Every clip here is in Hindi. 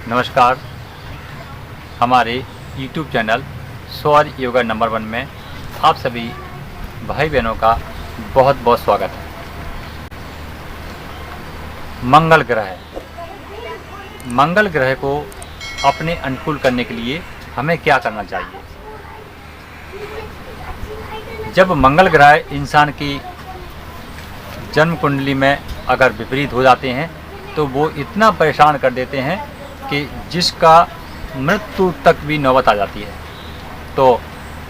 नमस्कार। हमारे YouTube चैनल सौर योगा नंबर 1 में आप सभी भाई बहनों का बहुत बहुत स्वागत है। मंगल ग्रह को अपने अनुकूल करने के लिए हमें क्या करना चाहिए? जब मंगल ग्रह इंसान की जन्म कुंडली में अगर विपरीत हो जाते हैं तो वो इतना परेशान कर देते हैं कि जिसका मृत्यु तक भी नौबत आ जाती है। तो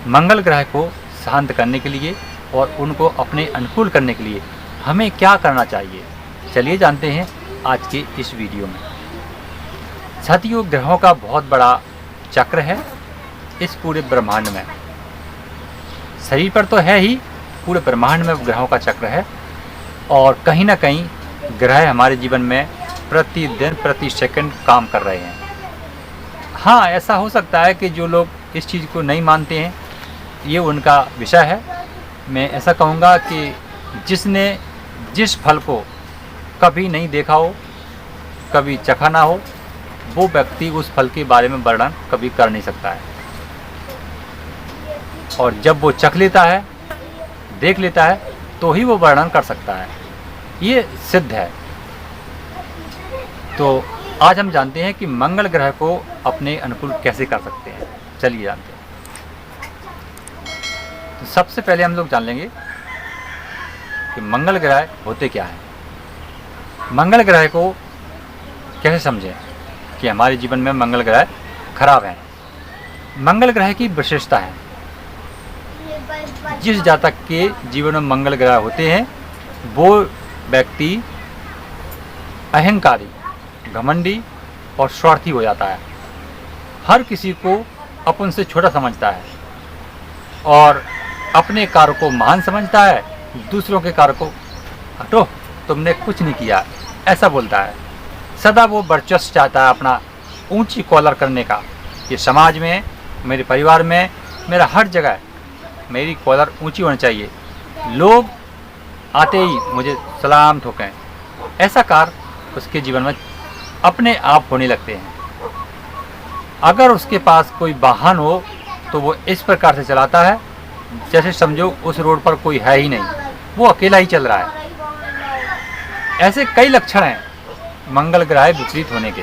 मंगल ग्रह को शांत करने के लिए और उनको अपने अनुकूल करने के लिए हमें क्या करना चाहिए, चलिए जानते हैं आज के इस वीडियो में। साथियों, ग्रहों का बहुत बड़ा चक्र है इस पूरे ब्रह्मांड में। शरीर पर तो है ही, पूरे ब्रह्मांड में ग्रहों का चक्र है और कहीं ना कहीं ग्रह हमारे जीवन में प्रतिदिन प्रति सेकंड काम कर रहे हैं। हाँ, ऐसा हो सकता है कि जो लोग इस चीज़ को नहीं मानते हैं, ये उनका विषय है। मैं ऐसा कहूँगा कि जिसने जिस फल को कभी नहीं देखा हो, कभी चखा ना हो, वो व्यक्ति उस फल के बारे में वर्णन कभी कर नहीं सकता है। और जब वो चख लेता है, देख लेता है, तो ही वो वर्णन कर सकता है। ये सिद्ध है। तो आज हम जानते हैं कि मंगल ग्रह को अपने अनुकूल कैसे कर सकते हैं, चलिए जानते हैं। तो सबसे पहले हम लोग जान लेंगे कि मंगल ग्रह होते क्या हैं। मंगल ग्रह को कैसे समझें कि हमारे जीवन में मंगल ग्रह खराब हैं। मंगल ग्रह की विशेषता है, जिस जातक के जीवन में मंगल ग्रह होते हैं वो व्यक्ति अहंकारी, घमंडी और स्वार्थी हो जाता है। हर किसी को अपन से छोटा समझता है और अपने कार्य को महान समझता है, दूसरों के कार्य को हटो, तुमने कुछ नहीं किया, ऐसा बोलता है। सदा वो वर्चस्व चाहता है, अपना ऊंची कॉलर करने का। ये समाज में, मेरे परिवार में, मेरा हर जगह मेरी कॉलर ऊंची होनी चाहिए, लोग आते ही मुझे सलाम ठोकें। ऐसा कार्य उसके जीवन में अपने आप होने लगते हैं। अगर उसके पास कोई वाहन हो तो वो इस प्रकार से चलाता है जैसे समझो उस रोड पर कोई है ही नहीं, वो अकेला ही चल रहा है। ऐसे कई लक्षण हैं मंगल ग्रह विपरीत होने के।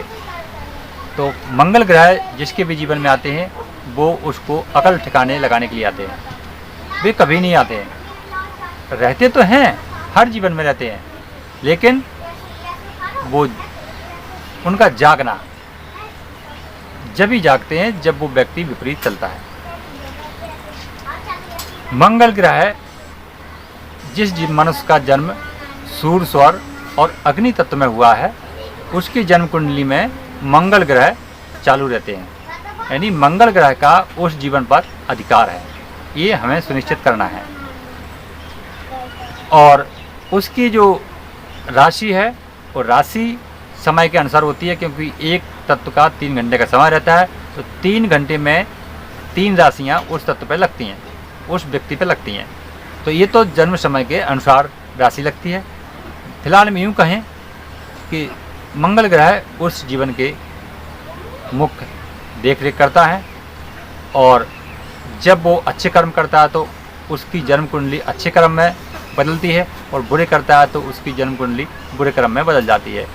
तो मंगल ग्रह जिसके भी जीवन में आते हैं वो उसको अकल ठिकाने लगाने के लिए आते हैं। वे कभी नहीं आते हैं, रहते तो हैं, हर जीवन में रहते हैं, लेकिन वो उनका जागना जब ही जागते हैं जब वो व्यक्ति विपरीत चलता है। मंगल ग्रह जिस मनुष्य का जन्म सूर्य, स्वर और अग्नि तत्व में हुआ है, उसकी जन्म कुंडली में मंगल ग्रह चालू रहते हैं, यानी मंगल ग्रह का उस जीवन पर अधिकार है। ये हमें सुनिश्चित करना है। और उसकी जो राशि है वो राशि समय के अनुसार होती है, क्योंकि एक तत्व का 3 घंटे का समय रहता है। तो 3 घंटे में 3 राशियाँ उस तत्व पर लगती हैं, उस व्यक्ति पर लगती हैं। तो ये तो जन्म समय के अनुसार राशि लगती है। फिलहाल हम यूँ कहें कि मंगल ग्रह उस जीवन के मुख्य देख रेख करता है और जब वो अच्छे कर्म करता है तो उसकी जन्म कुंडली अच्छे कर्म में बदलती है और बुरे करता है तो उसकी जन्म कुंडली बुरे कर्म में बदल जाती है।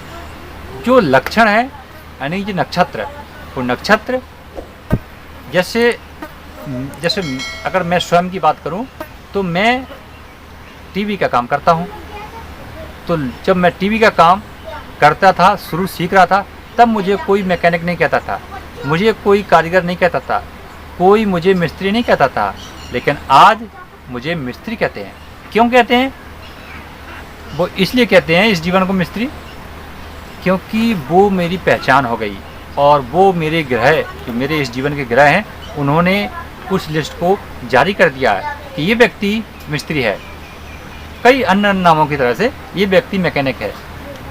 जो लक्षण है, यानी जो नक्षत्र, वो नक्षत्र जैसे अगर मैं स्वयं की बात करूं तो मैं टीवी का काम करता हूं। तो जब मैं टीवी का काम करता था, शुरू सीख रहा था, तब मुझे कोई मैकेनिक नहीं कहता था, मुझे कोई कारीगर नहीं कहता था, कोई मुझे मिस्त्री नहीं कहता था। लेकिन आज मुझे मिस्त्री कहते हैं। क्यों कहते हैं? वो इसलिए कहते हैं इस जीवन को मिस्त्री, क्योंकि वो मेरी पहचान हो गई और वो मेरे ग्रह, जो मेरे इस जीवन के ग्रह हैं, उन्होंने उस लिस्ट को जारी कर दिया है कि ये व्यक्ति मिस्त्री है। कई अन्य नामों की तरह से ये व्यक्ति मैकेनिक है।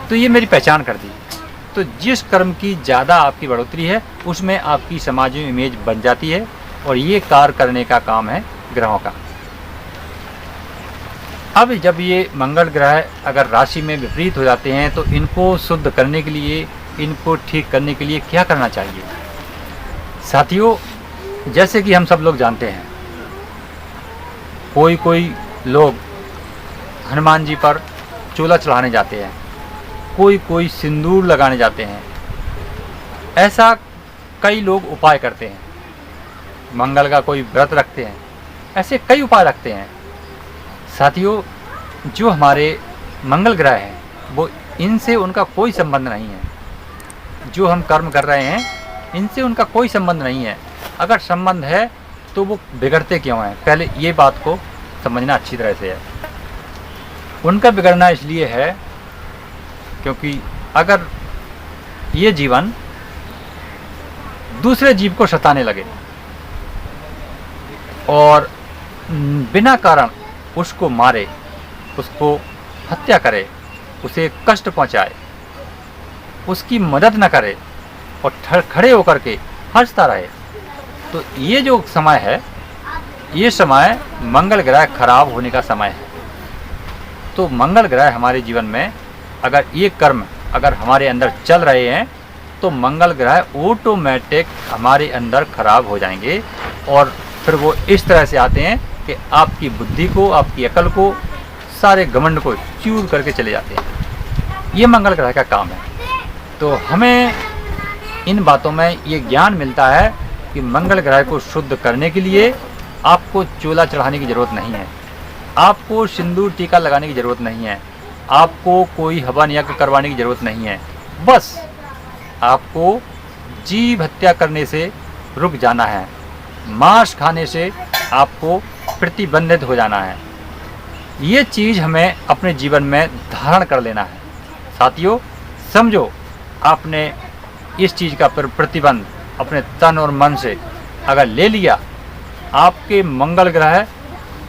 तो ये मेरी पहचान कर दी। तो जिस कर्म की ज़्यादा आपकी बढ़ोतरी है उसमें आपकी समाज में इमेज बन जाती है और ये कार्य करने का काम है ग्रहों का। अब जब ये मंगल ग्रह अगर राशि में विपरीत हो जाते हैं तो इनको शुद्ध करने के लिए इनको ठीक करने के लिए क्या करना चाहिए। साथियों, जैसे कि हम सब लोग जानते हैं, कोई लोग हनुमान जी पर चूल्हा चढ़ाने जाते हैं, कोई सिंदूर लगाने जाते हैं। ऐसा कई लोग उपाय करते हैं, मंगल का कोई व्रत रखते हैं, ऐसे कई उपाय रखते हैं। साथियों, जो हमारे मंगल ग्रह हैं वो इनसे उनका कोई संबंध नहीं है। जो हम कर्म कर रहे हैं इनसे उनका कोई संबंध नहीं है। अगर संबंध है तो वो बिगड़ते क्यों हैं, पहले ये बात को समझना अच्छी तरह से है। उनका बिगड़ना इसलिए है क्योंकि अगर ये जीवन दूसरे जीव को सताने लगे और बिना कारण उसको मारे, उसको हत्या करे, उसे कष्ट पहुंचाए, उसकी मदद न करे और खड़े होकर के हंसता रहे, तो ये जो समय है, ये समय मंगल ग्रह खराब होने का समय है। तो मंगल ग्रह हमारे जीवन में अगर ये कर्म अगर हमारे अंदर चल रहे हैं तो मंगल ग्रह ऑटोमेटिक हमारे अंदर खराब हो जाएंगे और फिर वो इस तरह से आते हैं कि आपकी बुद्धि को, आपकी अकल को, सारे घमंड को चूर करके चले जाते हैं। ये मंगल ग्रह का काम है। तो हमें इन बातों में ये ज्ञान मिलता है कि मंगल ग्रह को शुद्ध करने के लिए आपको चूल्हा चढ़ाने की ज़रूरत नहीं है, आपको सिंदूर टीका लगाने की ज़रूरत नहीं है, आपको कोई हवन यज्ञ करवाने की ज़रूरत नहीं है। बस आपको जीव हत्या करने से रुक जाना है, मांस खाने से आपको प्रतिबंधित हो जाना है। ये चीज़ हमें अपने जीवन में धारण कर लेना है। साथियों, समझो, आपने इस चीज़ का प्रतिबंध अपने तन और मन से अगर ले लिया, आपके मंगल ग्रह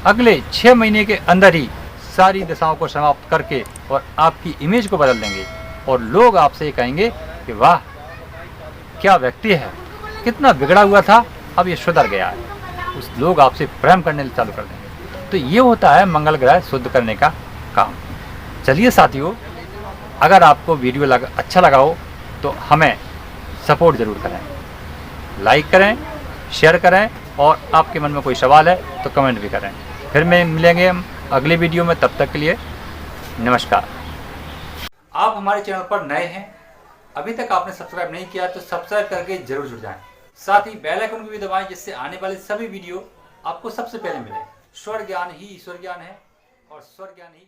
अगले 6 महीने के अंदर ही सारी दशाओं को समाप्त करके और आपकी इमेज को बदल देंगे और लोग आपसे कहेंगे कि वाह, क्या व्यक्ति है, कितना बिगड़ा हुआ था, अब ये सुधर गया है। उस लोग आपसे प्रेम करने चालू कर देंगे। तो ये होता है मंगल ग्रह शुद्ध करने का काम। चलिए साथियों, अगर आपको वीडियो अच्छा लगा हो तो हमें सपोर्ट ज़रूर करें, लाइक करें, शेयर करें और आपके मन में कोई सवाल है तो कमेंट भी करें। फिर मिलेंगे हम अगले वीडियो में, तब तक के लिए नमस्कार। आप हमारे चैनल पर नए हैं, अभी तक आपने सब्सक्राइब नहीं किया तो सब्सक्राइब करके जरूर जुड़ जाएं। साथ ही बेल आइकन को भी दबाएं जिससे आने वाले सभी वीडियो आपको सबसे पहले मिले। स्वर ज्ञान ही ईश्वर ज्ञान है और स्वर ज्ञान ही